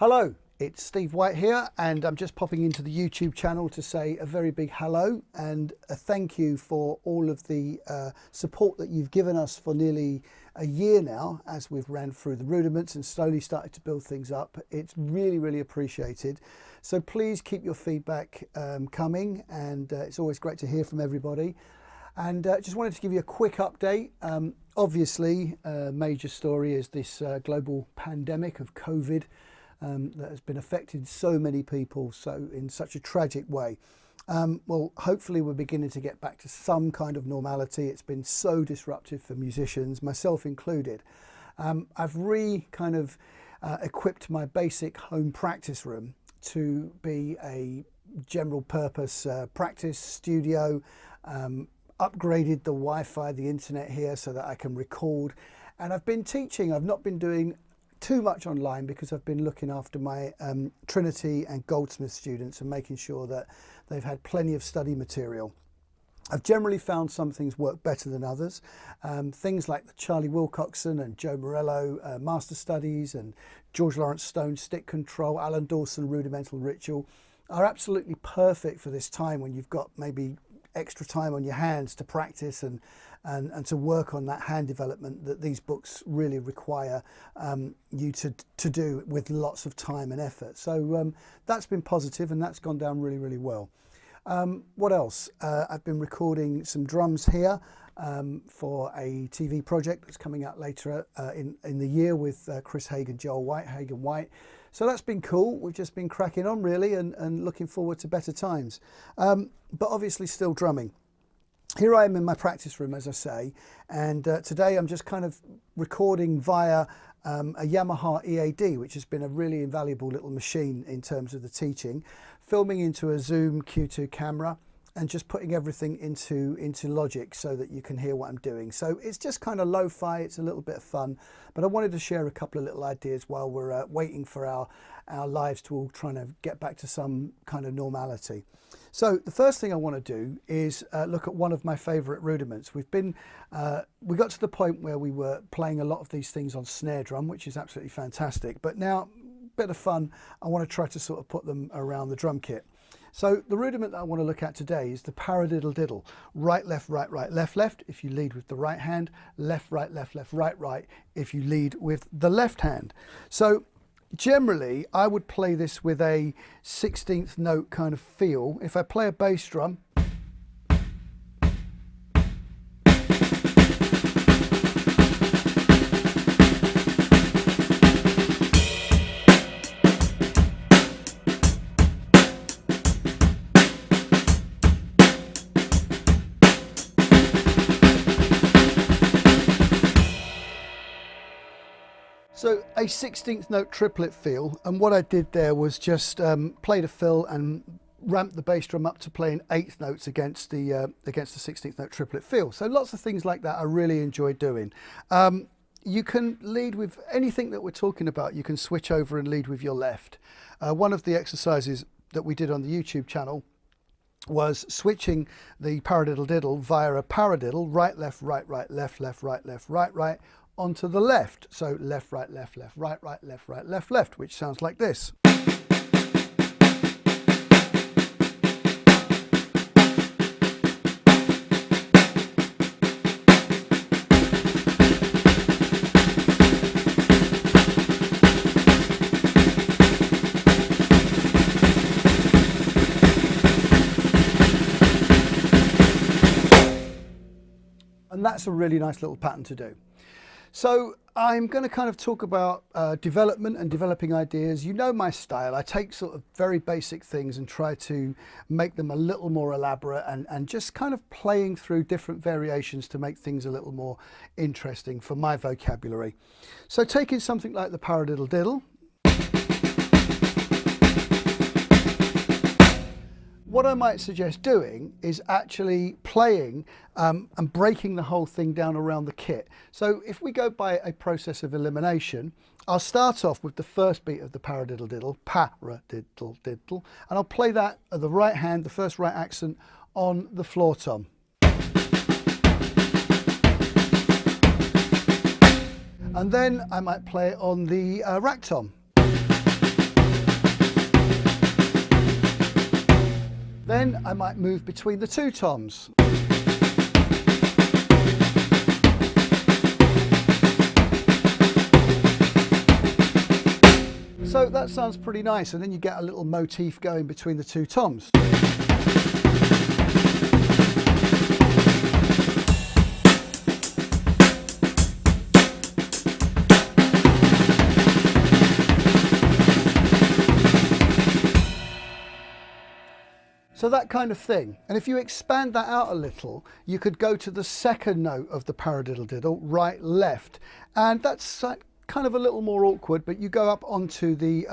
Hello, it's Steve White here, and I'm just popping into the YouTube channel to say a very big hello and a thank you for all of the support that you've given us for nearly a year now as we've ran through the rudiments and slowly started to build things up. It's really appreciated. So please keep your feedback coming, and it's always great to hear from everybody. And just wanted to give you a quick update. Obviously, a major story is this global pandemic of COVID that has been affecting so many people in such a tragic way. Well, hopefully we're beginning to get back to some kind of normality. It's been so disruptive for musicians, myself included. I've equipped my basic home practice room to be a general purpose practice studio, upgraded the Wi-Fi, the internet here so that I can record. And I've been teaching. I've not been doing too much online because I've been looking after my Trinity and Goldsmith students and making sure that they've had plenty of study material. I've generally found some things work better than others. Things like the Charlie Wilcoxon and Joe Morello Master Studies and George Lawrence Stone Stick Control, Alan Dawson Rudimental Ritual are absolutely perfect for this time when you've got maybe extra time on your hands to practice and to work on that hand development that these books really require you to do with lots of time and effort. So that's been positive, and that's gone down really well. What else? I've been recording some drums here for a TV project that's coming out later in the year with Chris Haig and Joel White, Haig and White. So that's been cool. We've just been cracking on really and looking forward to better times. But obviously still drumming. Here I am in my practice room, as I say, and today I'm just kind of recording via a Yamaha EAD, which has been a really invaluable little machine in terms of the teaching, filming into a Zoom Q2 camera and just putting everything into Logic so that you can hear what I'm doing. So it's just kind of lo-fi, it's a little bit of fun, but I wanted to share a couple of little ideas while we're waiting for our lives to all trying to get back to some kind of normality. So the first thing I want to do is look at one of my favorite rudiments. We got to the point where we were playing a lot of these things on snare drum, which is absolutely fantastic, but now, bit of fun, I want to try to sort of put them around the drum kit. So the rudiment that I want to look at today is the Paradiddle diddle. Right, left, left if you lead with the right hand, left, right, right if you lead with the left hand. So generally I would play this with a 16th note kind of feel. If I play a bass drum, so a 16th note triplet feel, and what I did there was just played a fill and ramped the bass drum up to playing 8th notes against the 16th note triplet feel. So lots of things like that I really enjoy doing. You can lead with anything that we're talking about. You can switch over and lead with your left. One of the exercises that we did on the YouTube channel was switching the Paradiddle diddle via a paradiddle, right, left, right, left, right, onto the left. So left, right, left, right, left, which sounds like this. And that's a really nice little pattern to do. So I'm going to kind of talk about development and developing ideas. You know my style. I take sort of very basic things and try to make them a little more elaborate and just kind of playing through different variations to make things a little more interesting for my vocabulary. So taking something like the Paradiddle diddle, what I might suggest doing is actually playing and breaking the whole thing down around the kit. So if we go by a process of elimination, I'll start off with the first beat of the Paradiddle diddle, Paradiddle diddle, and I'll play that at the right hand, the first right accent on the floor tom. And then I might play it on the rack tom. Then I might move between the two toms. So that sounds pretty nice, and then you get a little motif going between the two toms. So that kind of thing. And if you expand that out a little, you could go to the second note of the paradiddle diddle, right, left. And that's kind of a little more awkward, but you go up onto the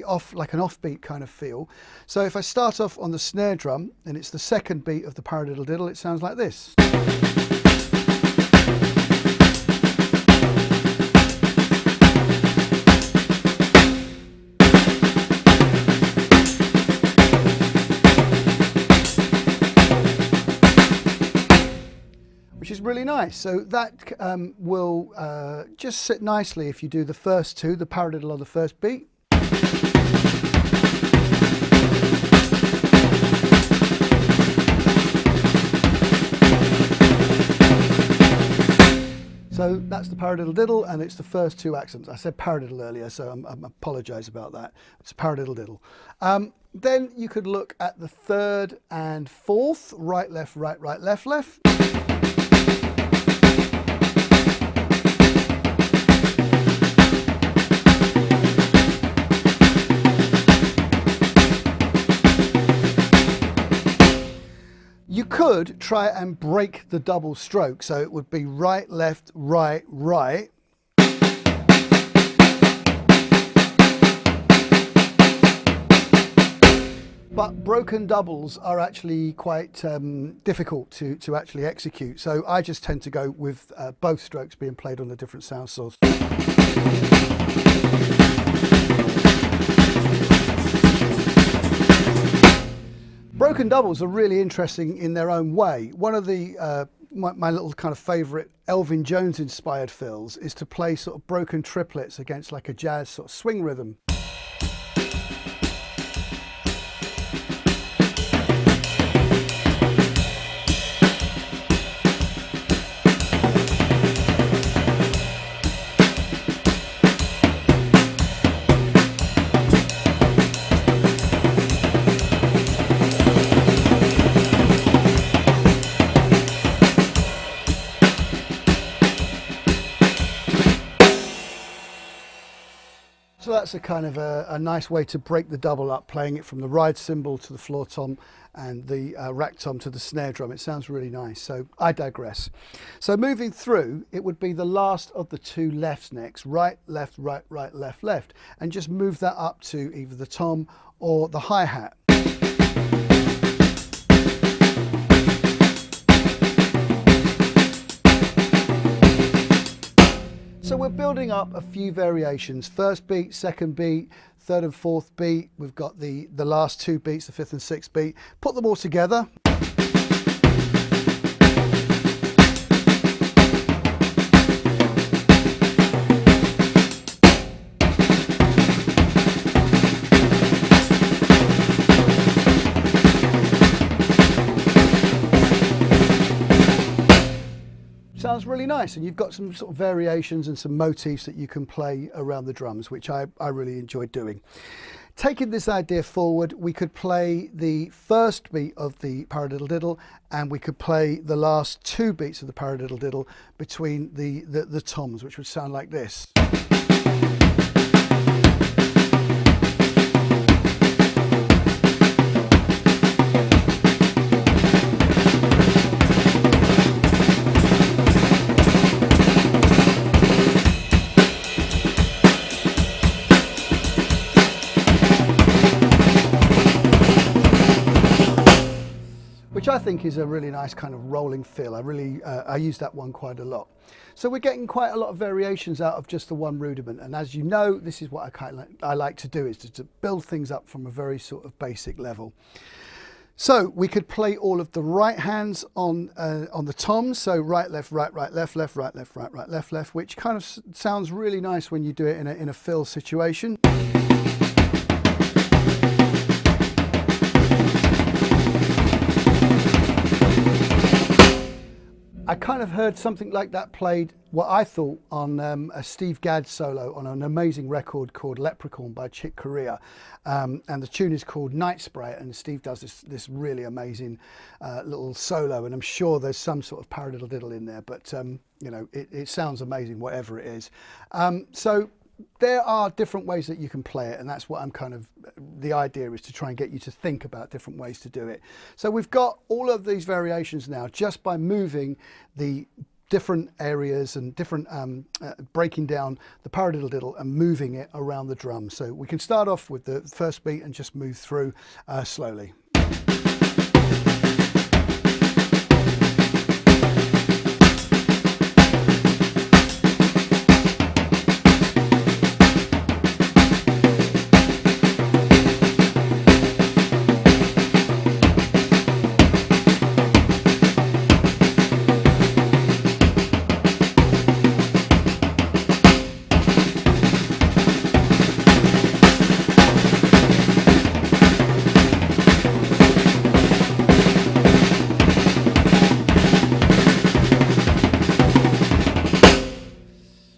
off, like an offbeat kind of feel. So if I start off on the snare drum, and it's the second beat of the paradiddle diddle, it sounds like this. Which is really nice. So that will just sit nicely if you do the first two, the paradiddle on the first beat. So that's the paradiddle diddle, and it's the first two accents. I said paradiddle earlier, so I apologise about that. It's paradiddle diddle. Then you could look at the third and fourth, right, left, right, right, left, left. You could try and break the double stroke, so it would be right, left, right, right. But broken doubles are actually quite difficult to actually execute, so I just tend to go with both strokes being played on a different sound source. Broken doubles are really interesting in their own way. One of the my little kind of favourite Elvin Jones inspired fills is to play sort of broken triplets against like a jazz sort of swing rhythm. So that's a kind of a nice way to break the double up, playing it from the ride cymbal to the floor tom and the rack tom to the snare drum. It sounds really nice, so I digress. So moving through, it would be the last of the two lefts next, right, left, right, right, left, left, and just move that up to either the tom or the hi-hat. So we're building up a few variations. First beat, second beat, third and fourth beat. We've got the last two beats, the fifth and sixth beat. Put them all together. Sounds really nice, and you've got some sort of variations and some motifs that you can play around the drums, which I really enjoyed doing. Taking this idea forward, we could play the first beat of the paradiddle diddle, and we could play the last two beats of the paradiddle diddle between the toms, which would sound like this. Which I think is a really nice kind of rolling fill. I use that one quite a lot. So we're getting quite a lot of variations out of just the one rudiment, and as you know, this is what I like to do, is to build things up from a very sort of basic level. So we could play all of the right hands on the toms, so right, left, right, right, left, left, right, left, right, right, left, left, which kind of sounds really nice when you do it in a fill situation. I kind of heard something like that played, what I thought, on a Steve Gadd solo on an amazing record called Leprechaun by Chick Corea. And the tune is called Night Spray, and Steve does this really amazing little solo, and I'm sure there's some sort of paradiddle diddle in there, but you know, it sounds amazing whatever it is. So there are different ways that you can play it, and that's what I'm kind of, the idea is to try and get you to think about different ways to do it. So we've got all of these variations now just by moving the different areas and different breaking down the paradiddle diddle and moving it around the drum. So we can start off with the first beat and just move through slowly.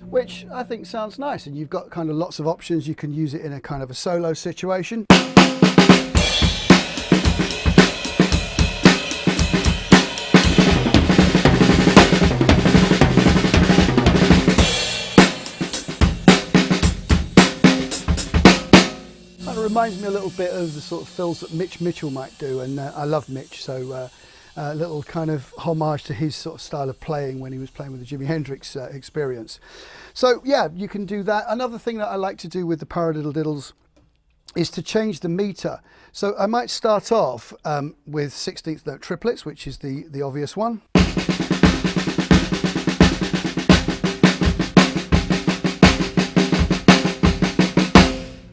Which I think sounds nice, and you've got kind of lots of options. You can use it in a kind of a solo situation. Kind of reminds me a little bit of the sort of fills that Mitch Mitchell might do, and I love Mitch, so a little kind of homage to his sort of style of playing when he was playing with the Jimi Hendrix experience. So yeah, you can do that. Another thing that I like to do with the paradiddle diddles is to change the meter. So I might start off with 16th note triplets, which is the obvious one.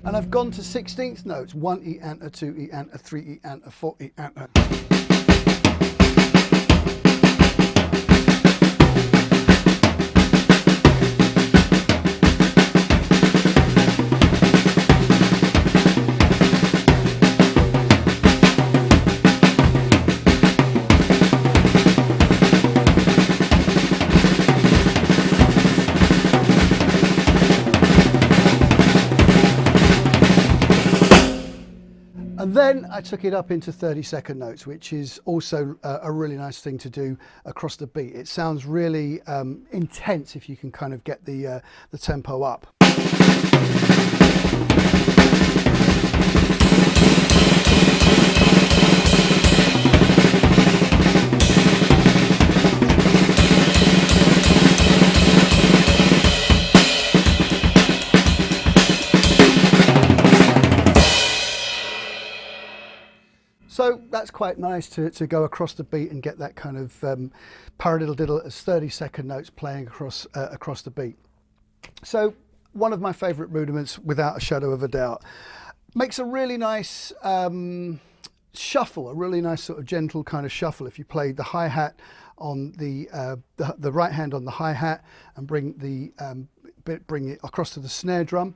And I've gone to 16th notes, 1 E and a 2 E and a 3 E and a 4 E and a. And then I took it up into 32nd notes, which is also a really nice thing to do across the beat. It sounds really intense if you can kind of get the tempo up. So that's quite nice to go across the beat and get that kind of paradiddle diddle as 32nd notes playing across the beat. So one of my favourite rudiments, without a shadow of a doubt. Makes a really nice shuffle, a really nice sort of gentle kind of shuffle. If you play the hi-hat on the right hand on the hi-hat and bring it across to the snare drum.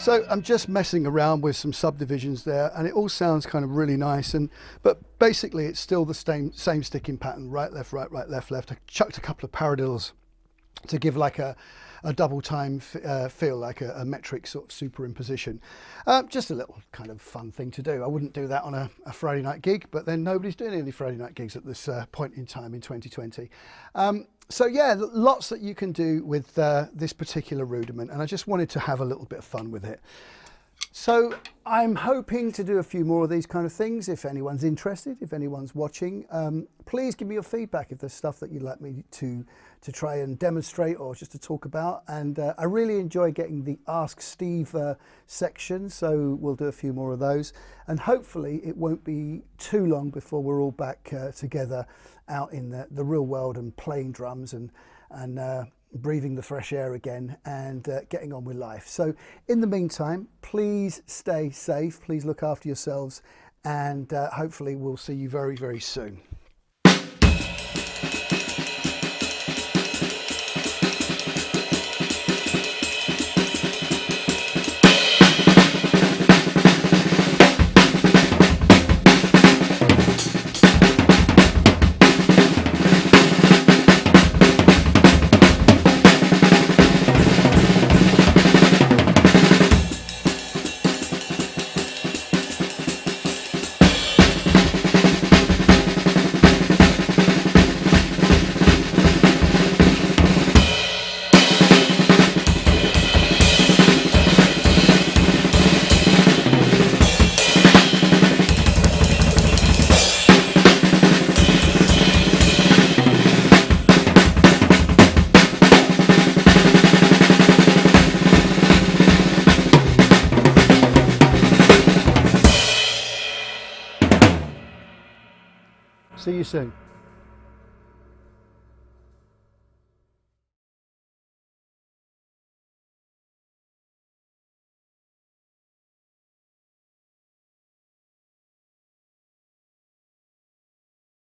So I'm just messing around with some subdivisions there, and it all sounds kind of really nice. But basically, it's still the same sticking pattern: right, left, right, right, left, left. I chucked a couple of paradiddles to give like a double time feel, like a metric sort of superimposition. Just a little kind of fun thing to do. I wouldn't do that on a Friday night gig, but then nobody's doing any Friday night gigs at this point in time in 2020. So yeah, lots that you can do with this particular rudiment, and I just wanted to have a little bit of fun with it. So I'm hoping to do a few more of these kind of things. If anyone's interested, if anyone's watching, please give me your feedback if there's stuff that you'd like me to try and demonstrate or just to talk about. And I really enjoy getting the Ask Steve section, so we'll do a few more of those. And hopefully it won't be too long before we're all back together out in the real world and playing drums and breathing the fresh air again and getting on with life. So in the meantime, please stay safe, please look after yourselves, and hopefully we'll see you very, very soon. See you soon.